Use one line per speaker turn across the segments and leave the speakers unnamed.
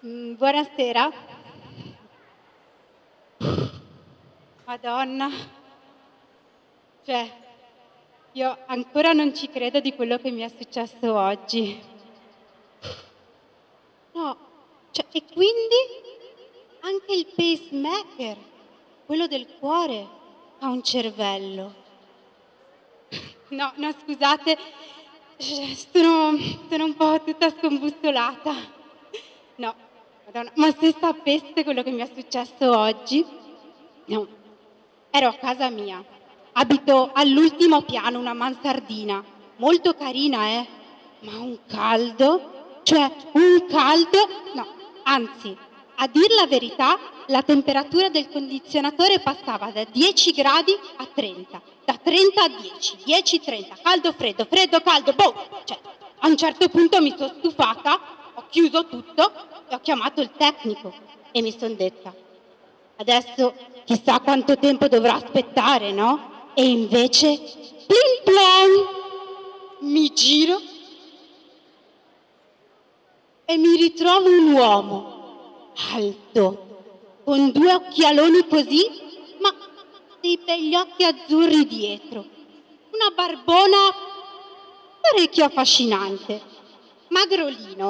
Buonasera. Madonna. Cioè, io ancora non ci credo di quello che mi è successo oggi. No, cioè, e quindi anche il pacemaker, quello del cuore, ha un cervello. No, scusate, sono un po' tutta scombussolata. No, Madonna, ma se sapeste quello che mi è successo oggi? No, ero a casa mia, abito all'ultimo piano, una mansardina, molto carina, ma un caldo, no, anzi, a dir la verità, la temperatura del condizionatore passava da 10 gradi a 30, da 30 a 10, 10, 30, caldo, freddo, freddo, caldo, boh! Cioè, a un certo punto mi sono stufata, ho chiuso tutto e ho chiamato il tecnico e mi sono detta, adesso chissà quanto tempo dovrò aspettare, no? E invece, plim plom, mi giro e mi ritrovo un uomo alto, con 2 occhialoni così, ma dei begli occhi azzurri dietro, una barbona parecchio affascinante, magrolino,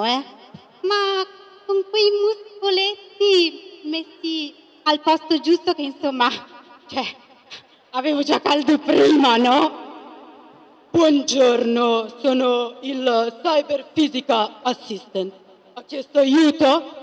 ma con quei muscoletti messi al posto giusto che insomma, cioè, avevo già caldo prima, no? Buongiorno, sono il Cyber Physica Assistant. Ha chiesto aiuto?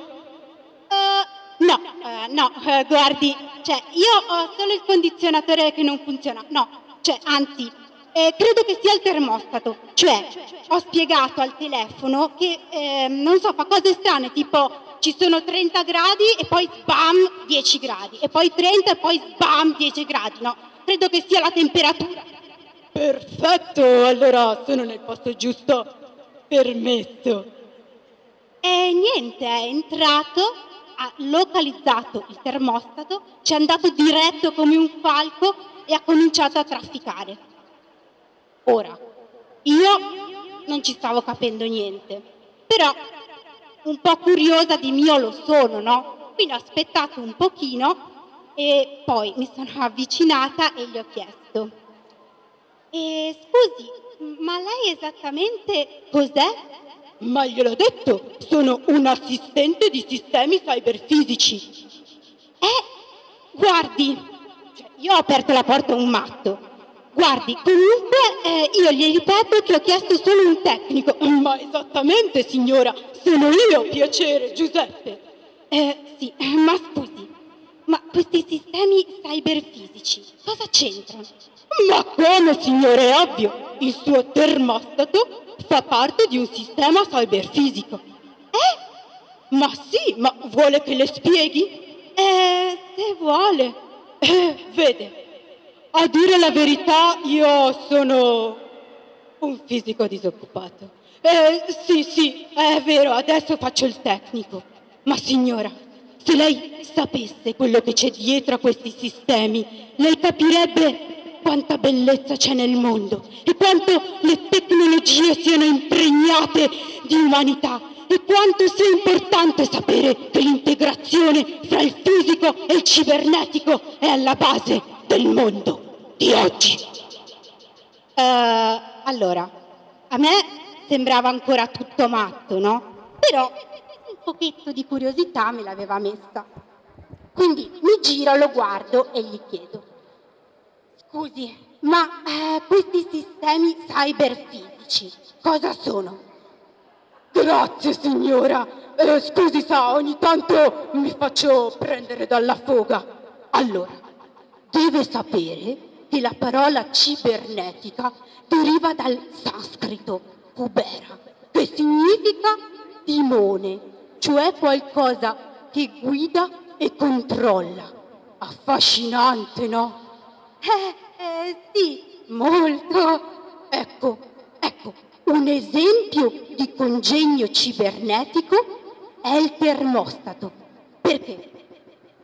No, guardi, cioè, io ho solo il condizionatore che non funziona. No, cioè, anzi, credo che sia il termostato. Cioè, ho spiegato al telefono che, non so, fa cose strane, tipo ci sono 30 gradi e poi sbam 10 gradi, e poi 30 e poi sbam 10 gradi. No, credo che sia la temperatura. Perfetto, allora sono nel posto giusto. Permesso. E niente, è entrato, ha localizzato il termostato, ci è andato diretto come un falco e ha cominciato a trafficare. Ora, io non ci stavo capendo niente, però un po' curiosa di mio lo sono, no? Quindi ho aspettato un pochino e poi mi sono avvicinata e gli ho chiesto: scusi, ma lei esattamente cos'è? Ma gliel'ho detto, sono un assistente di sistemi cyberfisici. Guardi, cioè, io ho aperto la porta a un matto. Guardi, comunque io gli ripeto che ho chiesto solo un tecnico. Ma esattamente, signora, sono io, piacere, Giuseppe. Sì, ma scusi, ma questi sistemi cyberfisici cosa c'entrano? Ma come, signore, è ovvio, il suo termostato fa parte di un sistema cyberfisico. Ma sì, ma vuole che le spieghi? Se vuole. Vede, a dire la verità io sono un fisico disoccupato. Sì, è vero, adesso faccio il tecnico. Ma signora, se lei sapesse quello che c'è dietro a questi sistemi, lei capirebbe quanta bellezza c'è nel mondo e quanto le tecnologie siano impregnate di umanità e quanto sia importante sapere che l'integrazione fra il fisico e il cibernetico è alla base del mondo di oggi. Allora, a me sembrava ancora tutto matto, no? Però un pochetto di curiosità me l'aveva messa. Quindi mi giro, lo guardo e gli chiedo: scusi, ma questi sistemi cyberfisici cosa sono? Grazie, signora. Scusi, sa, ogni tanto mi faccio prendere dalla foga. Allora, deve sapere che la parola cibernetica deriva dal sanscrito kubera, che significa timone, cioè qualcosa che guida e controlla. Affascinante, no? Sì, molto. Ecco, un esempio di congegno cibernetico è il termostato. Perché?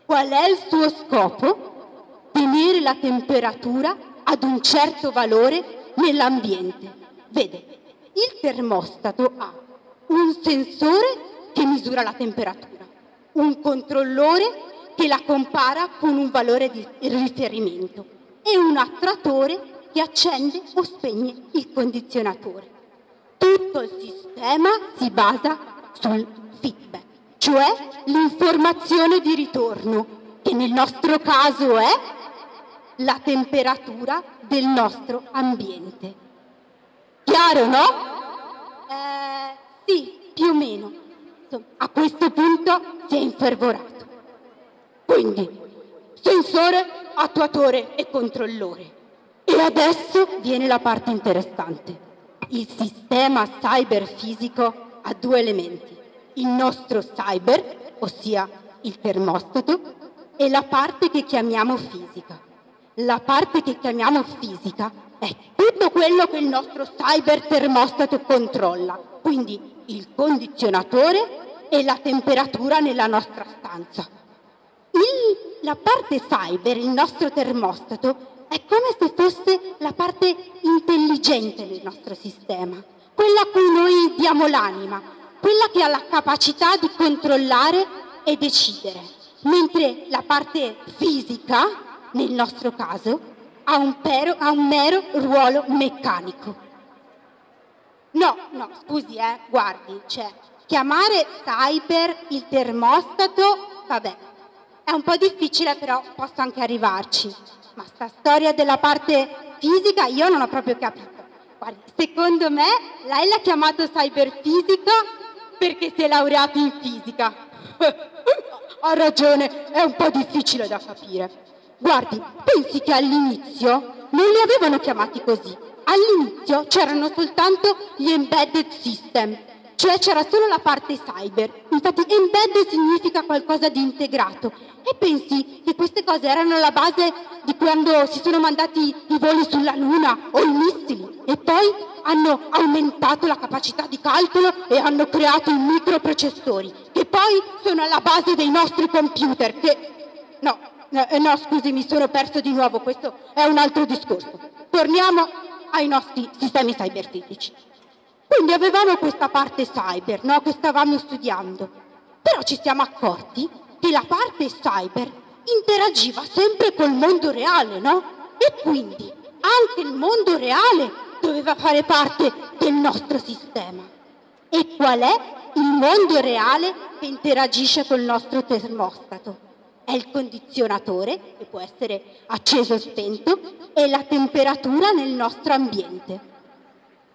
Qual è il suo scopo? Tenere la temperatura ad un certo valore nell'ambiente. Vede, il termostato ha un sensore che misura la temperatura, un controllore che la compara con un valore di riferimento e un attratore che accende o spegne il condizionatore. Tutto il sistema si basa sul feedback, cioè l'informazione di ritorno, che nel nostro caso è la temperatura del nostro ambiente. Chiaro, no? Sì, più o meno. Insomma, a questo punto si è infervorato. Quindi, sensore, attuatore e controllore. E adesso viene la parte interessante. Il sistema cyberfisico ha due elementi: il nostro cyber, ossia il termostato, e la parte che chiamiamo fisica. La parte che chiamiamo fisica è tutto quello che il nostro cyber termostato controlla, quindi il condizionatore e la temperatura nella nostra stanza. La parte cyber, il nostro termostato, è come se fosse la parte intelligente del nostro sistema, quella a cui noi diamo l'anima, quella che ha la capacità di controllare e decidere, mentre la parte fisica, nel nostro caso, ha un mero ruolo meccanico. No, scusi, guardi, chiamare cyber il termostato, vabbè, è un po' difficile, però posso anche arrivarci. Ma sta storia della parte fisica io non ho proprio capito. Guardi, secondo me lei l'ha chiamato cyberfisica perché si è laureato in fisica. Ha ragione, è un po' difficile da capire. Guardi, pensi che all'inizio non li avevano chiamati così. All'inizio c'erano soltanto gli embedded system, cioè c'era solo la parte cyber. Infatti embedded significa qualcosa di integrato. E pensi che queste cose erano la base di quando si sono mandati i voli sulla Luna o i missili, e poi hanno aumentato la capacità di calcolo e hanno creato i microprocessori, che poi sono alla base dei nostri computer, che... No, scusi, mi sono perso di nuovo, questo è un altro discorso. Torniamo ai nostri sistemi cyberfisici. Quindi avevamo questa parte cyber, no, che stavamo studiando, però ci siamo accorti che la parte cyber interagiva sempre col mondo reale, no? E quindi anche il mondo reale doveva fare parte del nostro sistema. E qual è il mondo reale che interagisce col nostro termostato? È il condizionatore, che può essere acceso o spento, e la temperatura nel nostro ambiente.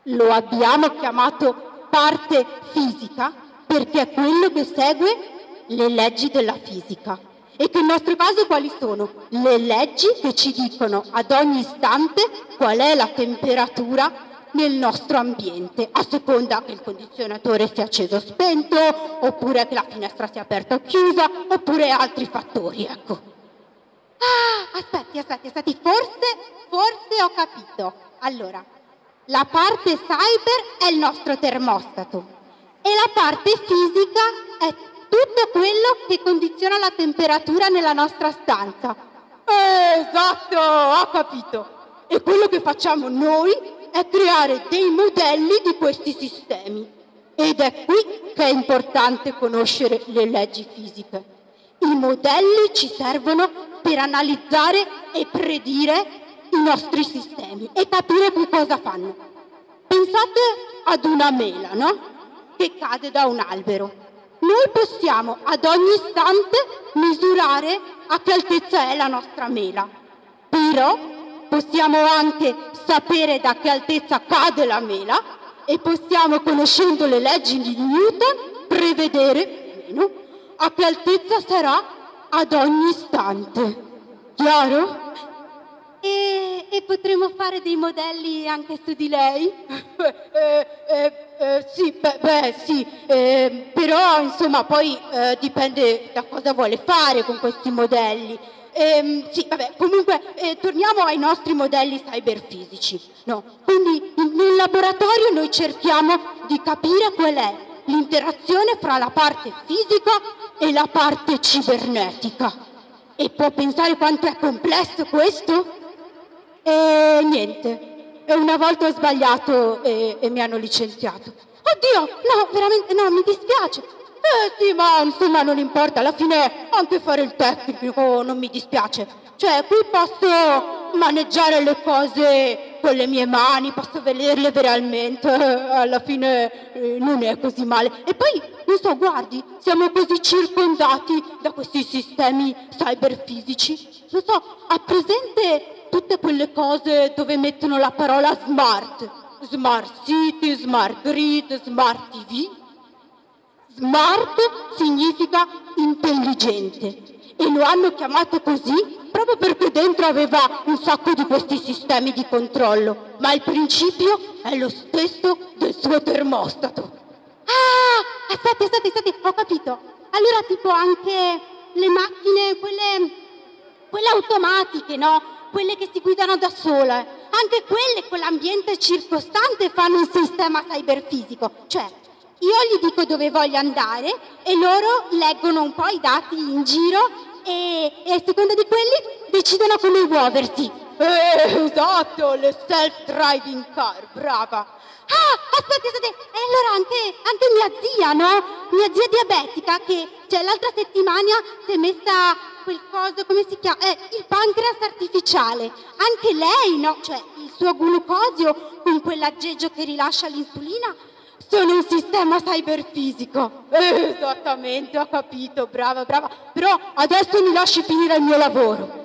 Lo abbiamo chiamato parte fisica perché è quello che segue le leggi della fisica. E che nel nostro caso quali sono? Le leggi che ci dicono ad ogni istante qual è la temperatura nel nostro ambiente, a seconda che il condizionatore sia acceso o spento, oppure che la finestra sia aperta o chiusa, oppure altri fattori, ecco. Aspetti, forse ho capito. Allora, la parte cyber è il nostro termostato e la parte fisica è tutto quello che condiziona la temperatura nella nostra stanza. Esatto, ho capito. E quello che facciamo noi è creare dei modelli di questi sistemi. Ed è qui che è importante conoscere le leggi fisiche. I modelli ci servono per analizzare e predire i nostri sistemi e capire che cosa fanno. Pensate ad una mela, no? Che cade da un albero. Noi possiamo ad ogni istante misurare a che altezza è la nostra mela, però possiamo anche sapere da che altezza cade la mela e possiamo, conoscendo le leggi di Newton, prevedere più o meno a che altezza sarà ad ogni istante. Chiaro? E potremo fare dei modelli anche su di lei? Sì, però insomma poi dipende da cosa vuole fare con questi modelli. Sì, vabbè, comunque torniamo ai nostri modelli cyberfisici, no? Quindi nel laboratorio noi cerchiamo di capire qual è l'interazione fra la parte fisica e la parte cibernetica. E può pensare quanto è complesso questo? E niente, una volta ho sbagliato e mi hanno licenziato. Oddio, no, veramente, no, mi dispiace. Sì, ma insomma non importa, alla fine anche fare il tecnico non mi dispiace. Cioè, qui posso maneggiare le cose con le mie mani, posso vederle realmente, alla fine non è così male. E poi, non so, guardi, siamo così circondati da questi sistemi cyberfisici. Non so, ha presente tutte quelle cose dove mettono la parola smart? Smart City, Smart Grid, Smart TV? Smart significa intelligente e lo hanno chiamato così proprio perché dentro aveva un sacco di questi sistemi di controllo, ma il principio è lo stesso del suo termostato. Ah, aspetti, ho capito. Allora tipo anche le macchine, quelle automatiche, no? Quelle che si guidano da sole, anche quelle con l'ambiente circostante fanno un sistema cyberfisico, cioè io gli dico dove voglio andare e loro leggono un po' i dati in giro e a seconda di quelli decidono come muoversi. Esatto, le self-driving car, brava. Ah, aspetti, e allora anche mia zia, no? Mia zia diabetica che l'altra settimana si è messa quel coso, come si chiama? Il pancreas artificiale. Anche lei, no? Cioè il suo glucosio con quell'aggeggio che rilascia l'insulina sono un sistema cyberfisico. Esattamente, ho capito, brava. Però adesso mi lasci finire il mio lavoro.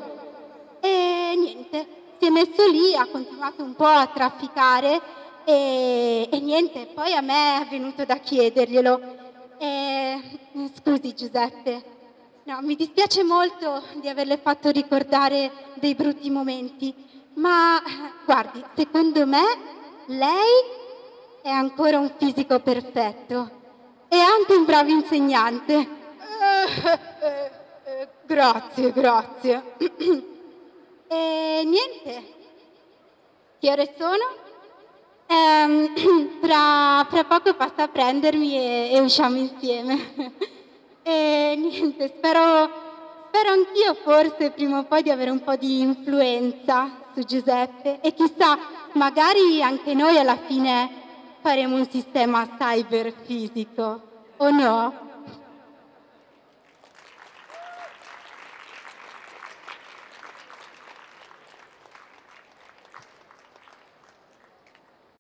E niente, si è messo lì, ha continuato un po' a trafficare e niente, poi a me è venuto da chiederglielo. Scusi Giuseppe, no, mi dispiace molto di averle fatto ricordare dei brutti momenti, ma guardi, secondo me lei è ancora un fisico perfetto e anche un bravo insegnante. Grazie. E niente, che ore sono? Fra poco passa a prendermi e usciamo insieme. E niente, spero anch'io forse prima o poi di avere un po' di influenza su Giuseppe e chissà, magari anche noi alla fine faremo un sistema cyberfisico, o no?